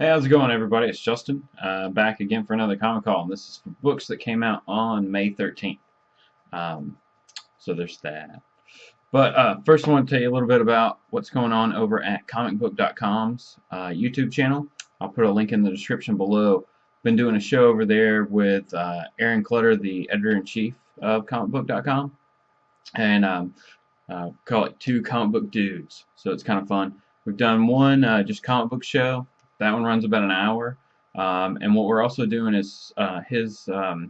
Hey, how's it going, everybody? It's Justin, back again for another comic call, and this is for books that came out on May 13th. Um, so there's that. But first, I want to tell you a little bit about what's going on over at comicbook.com's YouTube channel. I'll put a link in the description below. Been doing a show over there with Aaron Clutter, the editor-in-chief of comicbook.com, and call it Two Comic Book Dudes. So it's kind of fun. We've done one just comic book show. That one runs about an hour. And what we're also doing is or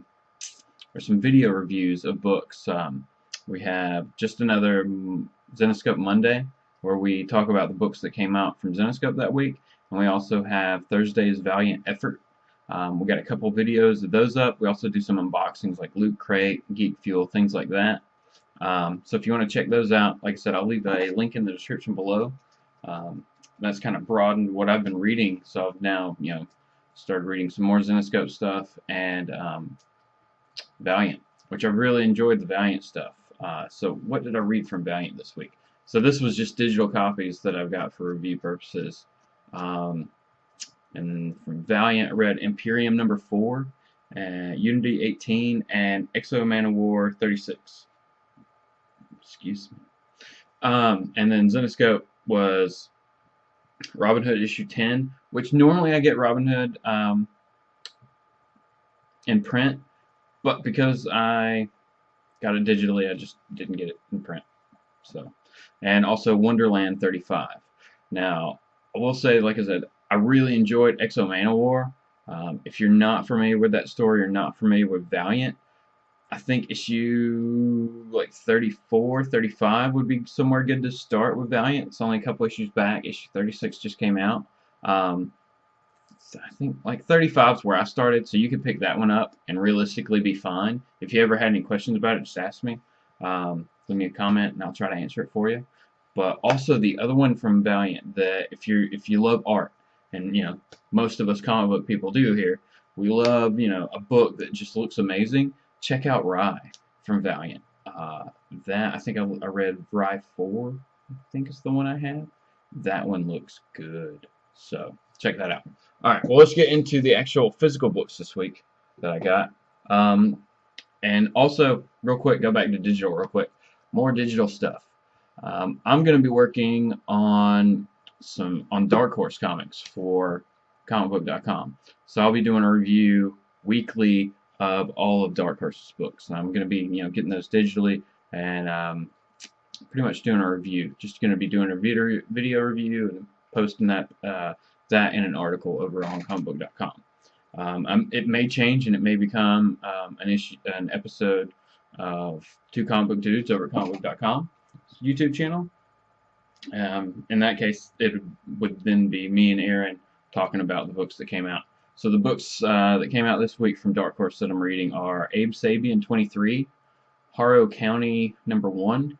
some video reviews of books. We have just another Zenescope Monday, where we talk about the books that came out from Zenescope that week. And we also have Thursday's Valiant Effort. We got a couple videos of those up. We also do some unboxings like Loot Crate, Geek Fuel, things like that. So if you want to check those out, like I said, I'll leave a link in the description below. That's kind of broadened what I've been reading, so I've now, started reading some more Zenescope stuff and Valiant, which I've really enjoyed the Valiant stuff. So what did I read from Valiant this week? So this was just digital copies that I've got for review purposes. And from Valiant, I read Imperium number 4, Unity 18, and Exo Man of War 36. Excuse me. And then Zenescope was Robin Hood issue 10, which normally I get Robin Hood in print, but because I got it digitally, I just didn't get it in print. So, and also Wonderland 35. Now, I will say, like I said, I really enjoyed Exo Man of War. If you're not familiar with that story or not familiar with Valiant, I think issue like 34, 35 would be somewhere good to start with Valiant. It's only a couple issues back. Issue 36 just came out. I think like 35 is where I started, so you could pick that one up and realistically be fine. If you ever had any questions about it, just ask me. Leave me a comment and I'll try to answer it for you. But also the other one from Valiant, that if you love art, and most of us comic book people do here, we love a book that just looks amazing. Check out Rye from Valiant. That I think I read Rye 4. I think is the one I have. That one looks good. So check that out. All right. Well, let's get into the actual physical books this week that I got. And also, real quick, go back to digital real quick. More digital stuff. I'm going to be working on Dark Horse comics for comicbook.com. So I'll be doing a review weekly of all of Dark Horse's books. And I'm going to be, getting those digitally and pretty much doing a review. Just going to be doing a video review and posting that in an article over on comicbook.com. It may change and it may become an episode of Two Comic Book Dudes over at comicbook.com YouTube channel. In that case, it would then be me and Aaron talking about the books that came out. So the books that came out this week from Dark Horse that I'm reading are Abe Sapien 23, Harrow County number 1,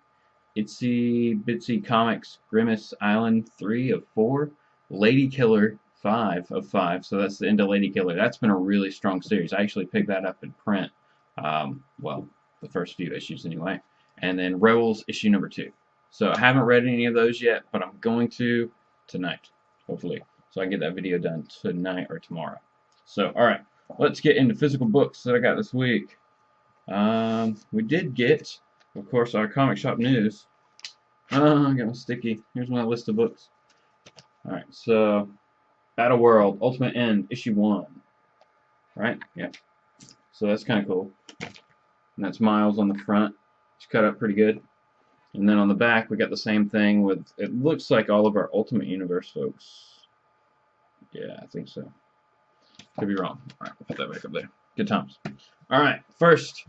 Itsy Bitsy Comics Grimace Island 3 of 4, Lady Killer 5 of 5. So that's the end of Lady Killer. That's been a really strong series. I actually picked that up in print. Well, the first few issues anyway. And then Rebels issue number 2. So I haven't read any of those yet, but I'm going to tonight, hopefully. So I can get that video done tonight or tomorrow. So, alright, let's get into physical books that I got this week. We did get, of course, our comic shop news. I got my sticky. Here's my list of books. Alright, so Battle World, Ultimate End, issue 1. Right? Yeah. So that's kind of cool. And that's Miles on the front. It's cut up pretty good. And then on the back, we got the same thing with, it looks like all of our Ultimate Universe folks. Yeah, I think so. Could be wrong. Alright, we'll put that back up there. Good times. Alright, first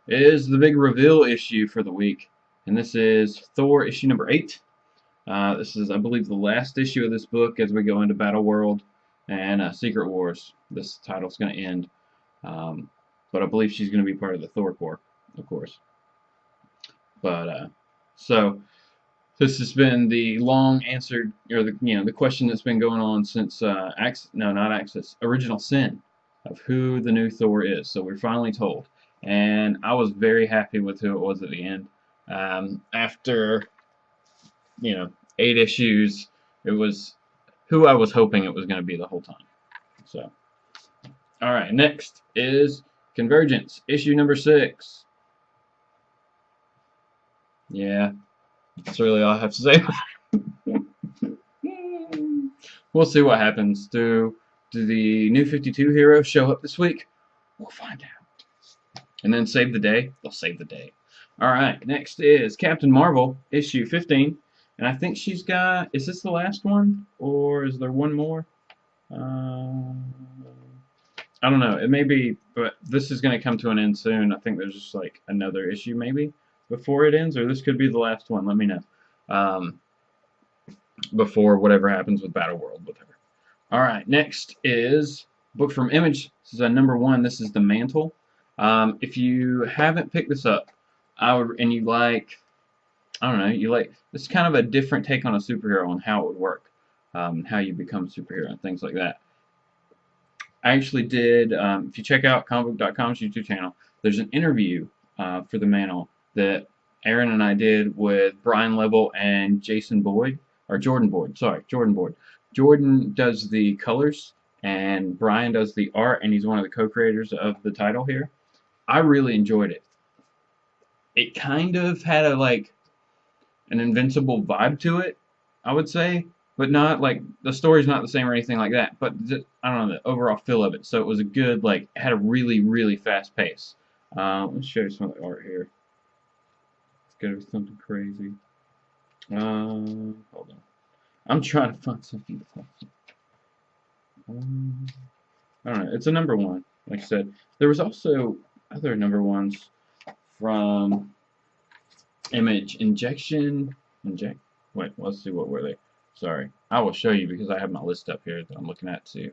is the big reveal issue for the week. And this is Thor issue number 8. This is, I believe, the last issue of this book as we go into Battle World and Secret Wars. This title's going to end. But I believe she's going to be part of the Thor Corps, of course. But, so this has been the long answered, or the question that's been going on since Original Sin, of who the new Thor is. So we're finally told, and I was very happy with who it was at the end. After 8 issues, it was who I was hoping it was going to be the whole time. So, all right, next is Convergence, issue number 6. Yeah, that's really all I have to say. We'll see what happens. Do the New 52 heroes show up this week? We'll find out. And then save the day? They'll save the day. Alright, next is Captain Marvel, issue 15. And I think she's got... Is this the last one? Or is there one more? I don't know. It may be... But this is going to come to an end soon. I think there's just like another issue maybe before it ends. Or this could be the last one. Let me know. Before whatever happens with Battle World with her. Alright, next is book from Image. This is number 1. This is The Mantle. If you haven't picked this up, and you like, I don't know, you like, this is kind of a different take on a superhero and how it would work, how you become a superhero and things like that. I actually did, if you check out comicbook.com's YouTube channel, there's an interview for The Mantle that Aaron and I did with Brian Lebel and Jason Boyd, or Jordan Boyd, sorry, Jordan Boyd. Jordan does the colors, and Brian does the art, and he's one of the co-creators of the title here. I really enjoyed it. It kind of had a, like, an Invincible vibe to it, I would say, but not, like, the story's not the same or anything like that, but, I don't know, the overall feel of it. So it was a good, like, it had a really, really fast pace. Let's show you some of the art here. It's gotta be something crazy. Hold on. I'm trying to find something to find. I don't know. It's a number 1, like I said. There was also other number 1s from Image. Wait, let's see, what were they? Sorry. I will show you because I have my list up here that I'm looking at too.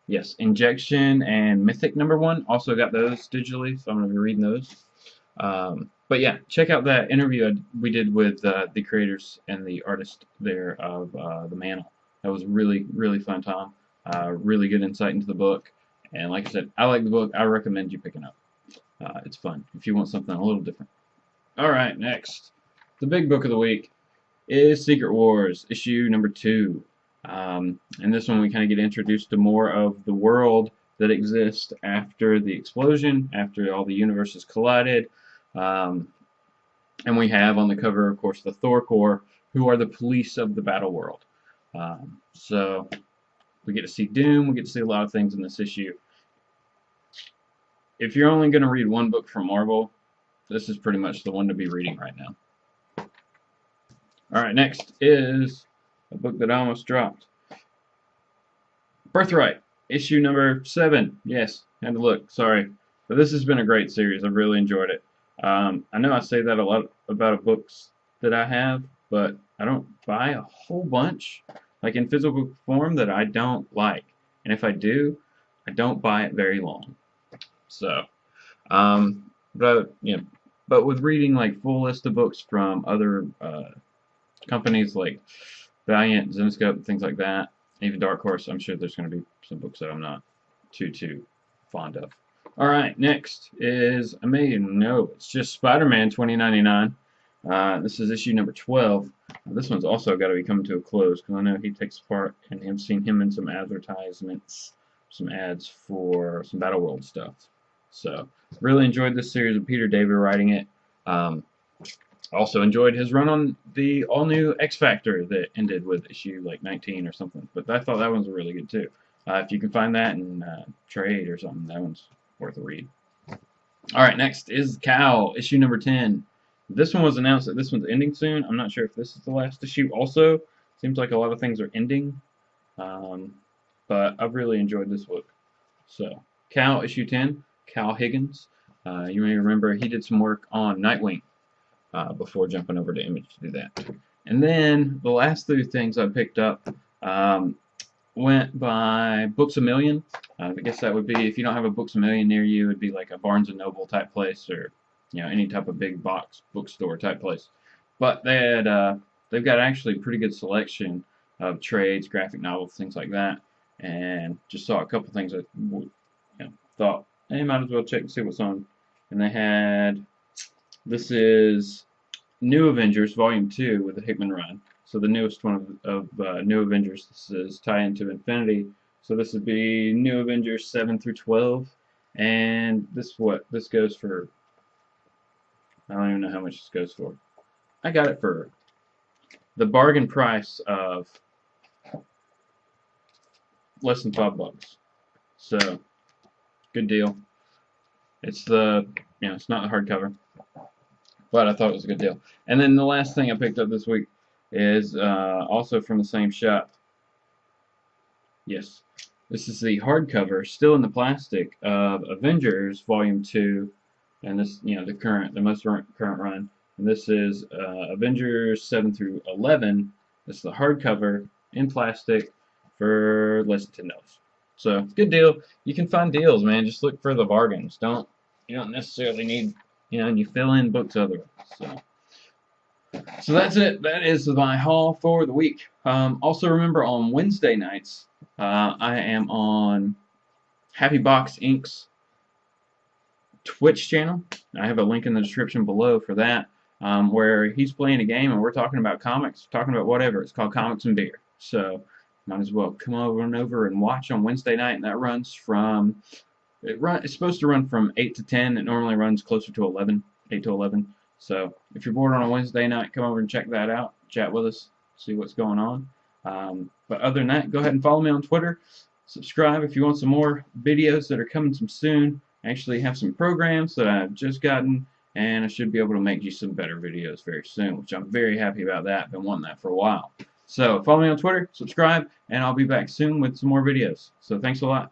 Yes, Injection and Mythic number 1. Also got those digitally, so I'm going to be reading those. But yeah, check out that interview we did with the creators and the artist there of The Mantle. That was really, really fun time. Really good insight into the book. And like I said, I like the book. I recommend you picking up. It's fun if you want something a little different. Alright, next. The big book of the week is Secret Wars, issue number 2. In this one, we kind of get introduced to more of the world that exists after the explosion, after all the universes collided. And we have on the cover, of course, the Thor Corps, who are the police of the battle world. So we get to see Doom, we get to see a lot of things in this issue. If you're only going to read one book from Marvel, this is pretty much the one to be reading right now. Alright, next is a book that I almost dropped. Birthright, issue number 7. Yes, had to look, sorry. But this has been a great series. I've really enjoyed it. I know I say that a lot about books that I have, but I don't buy a whole bunch, like in physical form, that I don't like. And if I do, I don't buy it very long. So, but with reading like full list of books from other companies like Valiant, Zenescope, things like that, even Dark Horse, I'm sure there's going to be some books that I'm not too fond of. Alright, next is, it's just Spider-Man 2099. This is issue number 12. This one's also got to be coming to a close because I know he takes part, and I've seen him in some advertisements, some ads for some Battle World stuff. So, really enjoyed this series of Peter David writing it. Also enjoyed his run on the all-new X Factor that ended with issue like 19 or something. But I thought that one was really good too. If you can find that in trade or something, that one's worth a read. Alright, next is Cow, issue number 10. This one was announced that this one's ending soon. I'm not sure if this is the last issue also. Seems like a lot of things are ending. But I've really enjoyed this book. So, Cow, issue 10. Cal Higgins. You may remember he did some work on Nightwing before jumping over to Image to do that. And then the last 3 things I picked up went by Books A Million. I guess that would be, if you don't have a Books A Million near you, it would be like a Barnes & Noble type place, or any type of big box bookstore type place. But they had they've got actually a pretty good selection of trades, graphic novels, things like that. And just saw a couple things I thought, hey, might as well check and see what's on. And they had, this is New Avengers Volume 2 with the Hickman run. So the newest one of New Avengers. This is tie into Infinity. So this would be New Avengers 7 through 12, and this goes for. I don't even know how much this goes for. I got it for the bargain price of less than $5. So good deal. It's it's not the hardcover, but I thought it was a good deal. And then the last thing I picked up this week is also from the same shop. Yes, this is the hardcover, still in the plastic, of Avengers Volume 2, and this, the most current run. And this is Avengers 7 through 11. This is the hardcover in plastic for less than $10. So good deal. You can find deals, man. Just look for the bargains. You don't necessarily need, and you fill in books otherwise. So that's it. That is my haul for the week. Also remember, on Wednesday nights, I am on Happy Box Inc.'s Twitch channel. I have a link in the description below for that, where he's playing a game and we're talking about comics, talking about whatever. It's called Comics and Beer. So might as well come over and watch on Wednesday night, and that runs from it's supposed to run from 8 to 10. It normally runs closer to 11, 8 to 11. So if you're bored on a Wednesday night, come over and check that out. Chat with us, see what's going on. But other than that, go ahead and follow me on Twitter. Subscribe if you want some more videos that are coming soon. I actually have some programs that I've just gotten, and I should be able to make you some better videos very soon, which I'm very happy about that. I've been wanting that for a while. So follow me on Twitter, subscribe, and I'll be back soon with some more videos. So thanks a lot.